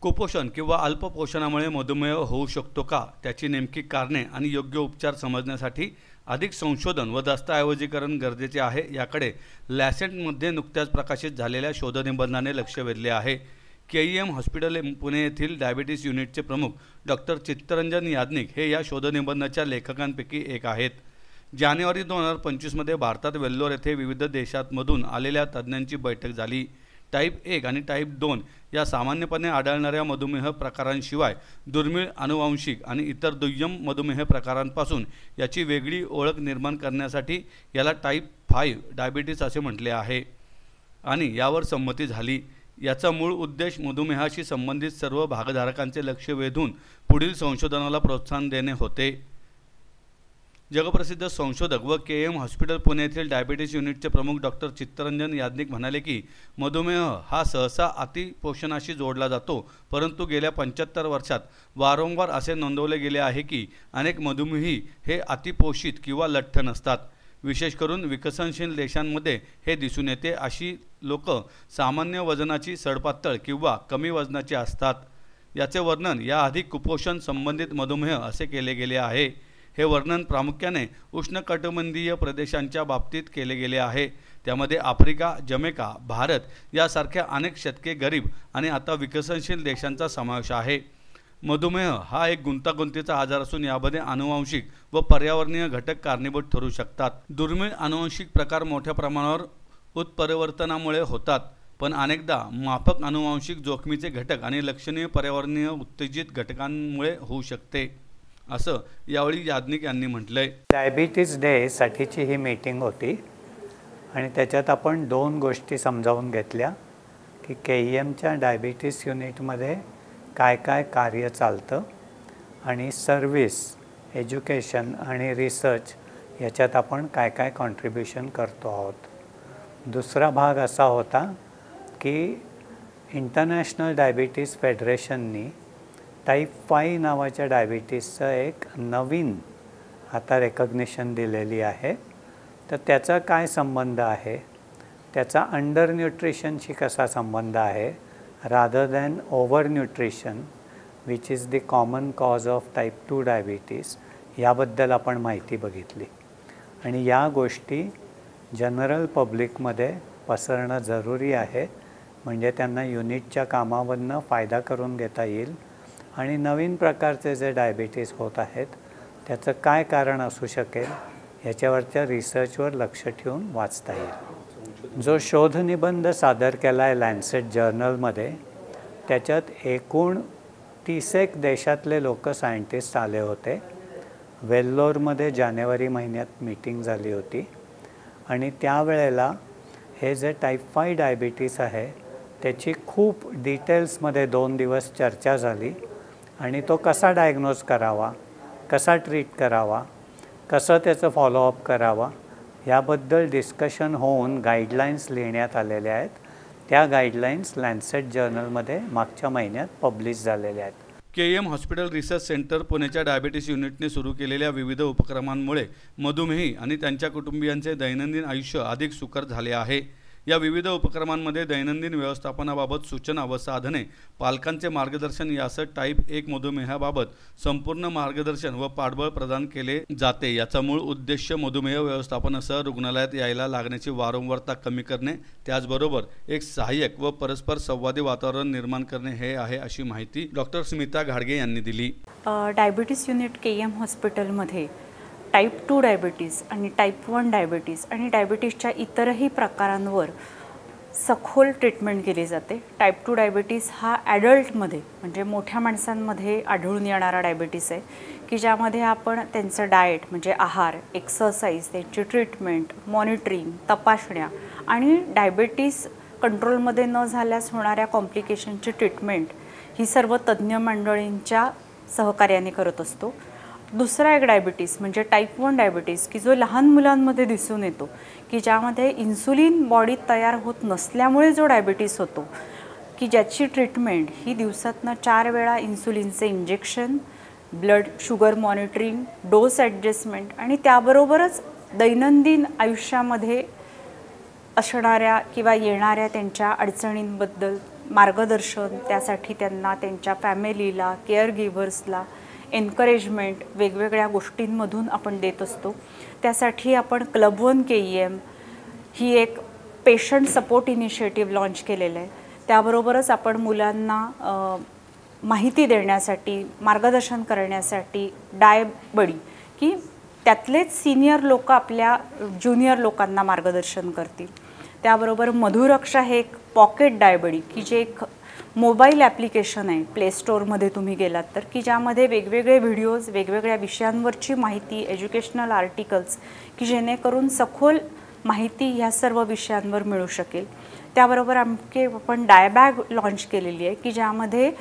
कुपोषण किंवा अल्पपोषणामुळे मधुमेह होऊ शकतो का, त्याची नेमकी कारणे आणि योग्य उपचार समजण्यासाठी अधिक संशोधन व दस्तऐवजीकरण गरजेचे आहे। याकडे लॅसेंटमध्ये नुकत्याच प्रकाशित झालेल्या शोधनिबंधाने लक्ष वेधले आहे। केईएम हॉस्पिटल पुणे येथील डायबिटीस युनिटचे प्रमुख डॉक्टर चित्तरंजन याज्ञिक हे या शोधनिबंधाच्या लेखकांपैकी एक आहेत। जानेवारी 2025 मध्ये भारतात वेल्लोर येथे विविध देशांमधून आलेल्या तज्ज्ञांची बैठक झाली। टाईप 1 आणि टाईप 2 या सामान्यपणे आढळणाऱ्या मधुमेह प्रकारांशिवाय दुर्मिळ अनुवांशिक आणि इतर दुय्यम मधुमेह प्रकारांपासून याची वेगळी ओळख निर्माण करण्यासाठी याला टाईप 5 डायबिटीस असे म्हटले आहे आणि यावर संमती झाली। याचा मूळ उद्देश मधुमेहाशी संबंधित सर्व भागधारकांचे लक्ष वेधून पुढील संशोधनाला प्रोत्साहन देणे होते। जगप्रसिद्ध संशोधक व केईएम हॉस्पिटल पुणे येथील डायबिटीस युनिटचे प्रमुख डॉक्टर चित्तरंजन याज्ञिक म्हणाले की मधुमेह हा सहसा अतिपोषणाशी जोडला जातो, परंतु गेल्या 75 वर्षात वारंवार असे नोंदवले गेले आहे की अनेक मधुमेही हे अतिपोषित किंवा लठ्ठ नसतात। विशेष करून विकसनशील देशांमध्ये हे दिसून येते। अशी लोक सामान्य वजनाची, सडपातळ किंवा कमी वजनाची असतात। याचे वर्णन याआधी कुपोषण संबंधित मधुमेह असे केले गेले आहे। हे वर्णन प्रामुख्याने उष्णकटिबंधीय प्रदेशांच्या बाबतीत केले गेले आहे। त्यामध्ये आफ्रिका, जमैका, भारत यासारख्या अनेक शतके गरीब आणि आता विकसनशील देशांचा समावेश आहे। मधुमेह हा एक गुंतागुंतीचा आजार असून यामध्ये आनुवंशिक व पर्यावरणीय घटक कारणीभूत ठरू शकतात। दुर्मिळ आनुवंशिक प्रकार मोठ्या प्रमाणावर उत्परिवर्तनामुळे होतात, पण अनेकदा माफक आनुवंशिक जोखमीचे घटक आणि लक्षणीय पर्यावरणीय उत्तेजित घटकांमुळे होऊ शकते, असं यावेळी याज्ञिक यांनी म्हटलंय। डायबिटीज डे साठीची ही मीटिंग होती आणि त्याच्यात आपण दोन गोष्टी समजावून घेतल्या की केईएमच्या डायबिटीस युनिटमध्ये काय काय कार्य चालतं आणि सर्व्हिस, एज्युकेशन आणि रिसर्च याच्यात आपण काय काय कॉन्ट्रीब्युशन करतो आहोत। दुसरा भाग असा होता की इंटरनॅशनल डायबिटीस फेडरेशननी टाईप 5 नावाच्या डायबिटीसचं एक नवीन आता रेकग्निशन दिलेली आहे। तर त्याचा काय संबंध आहे, त्याचा अंडर न्यूट्रिशनशी कसा संबंध आहे, rather than over nutrition which is the common cause of type 2 diabetes, याबद्दल आपण माहिती बघितली आणि या गोष्टी जनरल पब्लिकमध्ये पसरणं जरुरी आहे, म्हणजे त्यांना युनिटच्या कामावरनं फायदा करून घेता येईल आणि नवीन प्रकारचे जे डायबिटीस होत आहेत त्याचं काय कारण असू शकेल याच्यावरच्या रिसर्चवर लक्ष ठेवून वाचता येईल। जो शोधनिबंध सादर केला आहे लॅन्सेट जर्नलमध्ये, त्याच्यात एकूण 30 देशातले लोक सायंटिस्ट आले होते। वेल्लोरमध्ये जानेवारी महिन्यात मीटिंग झाली होती आणि त्यावेळेला हे जे टाईप 5 डायबिटीस आहे त्याची खूप डिटेल्समध्ये 2 दिवस चर्चा झाली आणि तो कसा डायग्नोज करावा, कसा ट्रीट करावा, कसं त्याचं फॉलोअप करावा याबद्दल डिस्कशन होऊन गाईडलाईन्स लिहिण्यात आलेल्या आहेत। त्या गाईडलाईन्स लॅन्सेट जर्नलमध्ये मागच्या महिन्यात पब्लिश झालेल्या आहेत। केईएम हॉस्पिटल रिसर्च सेंटर पुणेच्या डायबिटीस युनिटने सुरू केलेल्या विविध उपक्रमांमुळे मधुमेही आणि त्यांच्या कुटुंबियांचे दैनंदिन आयुष्य अधिक सुकर झाले आहे। या विविध उपक्रमांमध्ये दैनंदिन व्यवस्थापनाबाबत सूचना व साधने, पालकांचे मार्गदर्शन यासह टाईप 1 मधुमेहाबाबत संपूर्ण मार्गदर्शन व पाठबळ प्रदान केले जाते। याचा मूळ उद्देश मधुमेह व्यवस्थापनासह रुग्णालयात यायला लागण्याची वारंवारता कमी करणे, त्याचबरोबर एक सहाय्यक व परस्पर संवादी वातावरण निर्माण करणे हे आहे, अशी माहिती डॉक्टर स्मिता घाडगे यांनी दिली। डायबिटीस युनिट केईएम हॉस्पिटलमध्ये टाईप 2 डायबिटीस आणि टाईप 1 डायबिटीस आणि डायबिटीसच्या इतरही प्रकारांवर सखोल ट्रीटमेंट केली जाते। टाईप 2 डायबिटीस हा ॲडल्टमध्ये म्हणजे मोठ्या माणसांमध्ये आढळून येणारा डायबिटीस आहे की ज्यामध्ये आपण त्यांचं डाएट म्हणजे आहार, एक्सरसाइज, त्यांची ट्रीटमेंट, मॉनिटरिंग, तपासण्या आणि डायबिटीस कंट्रोलमध्ये न झाल्यास होणाऱ्या कॉम्प्लिकेशनची ट्रीटमेंट ही सर्व तज्ज्ञ मंडळींच्या सहकार्याने करत असतो। दुसरा एक डायबिटीस म्हणजे टाईप 1 डायबिटीस की जो लहान मुलांमध्ये दिसून येतो की ज्यामध्ये इन्सुलिन बॉडीत तयार होत नसल्यामुळे जो डायबिटीस होतो की ज्याची ट्रीटमेंट ही दिवसातनं 4 वेळा इन्सुलिनचे injection, blood sugar monitoring, dose adjustment आणि त्याबरोबरच दैनंदिन आयुष्यामध्ये असणाऱ्या किंवा येणाऱ्या त्यांच्या अडचणींबद्दल मार्गदर्शन, त्यासाठी त्यांना त्यांच्या फॅमिलीला, केअरगिव्हर्सला एन्करेजमेंट वेगवेगळ्या गोष्टींमधून आपण देत असतो. त्यासाठी आपण क्लब 1 KEM ही एक पेशंट सपोर्ट इनिशिएटिव्ह लॉन्च केलेलं आहे. त्याबरोबरच आपण मुलांना माहिती देण्यासाठी, मार्गदर्शन करण्यासाठी डायबडी की त्यातलेच सिनियर लोक आपल्या ज्युनियर लोकांना मार्गदर्शन करतील. त्याबरोबर मधुरक्षा हे एक पॉकेट डायबडी की जे एक मोबाईल ॲप्लिकेशन आहे, प्ले स्टोअरमध्ये तुम्ही गेलात तर, की ज्यामध्ये वेगवेगळे व्हिडिओज, वेगवेगळ्या विषयांवरची माहिती, एज्युकेशनल आर्टिकल्स की जेणेकरून सखोल माहिती ह्या सर्व विषयांवर मिळू शकेल. त्याबरोबर आपण डायबॅग लॉन्च केलेली आहे की ज्यामध्ये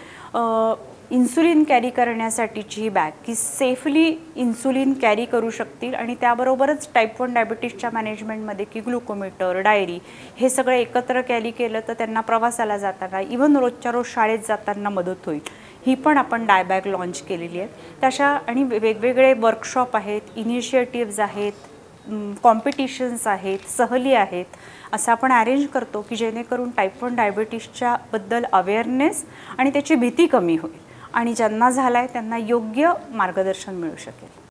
इन्सुलिन कॅरी करण्यासाठीची ही बॅग की सेफली इन्सुलिन कॅरी करू शकतील आणि त्याबरोबरच टाईप 1 डायबिटीसच्या मॅनेजमेंटमध्ये की ग्लुकोमीटर, डायरी हे सगळं एकत्र कॅरी केलं तर त्यांना प्रवासाला जाताना, इव्हन रोजच्या रोज शाळेत जाताना मदत होईल. ही पण आपण डायबॅग लॉन्च केलेली आहे. तशा आणि वेगवेगळे वर्कशॉप आहेत, इनिशिएटिव्ज आहेत, कॉम्पिटिशन्स आहेत, सहली आहेत, असं आपण अरेंज करतो की जेणेकरून टाईप 1 डायबिटीसच्या बद्दल अवेअरनेस आणि त्याची भीती कमी होईल आणि ज्यांना झाला आहे त्यांना योग्य मार्गदर्शन मिळू शकेल.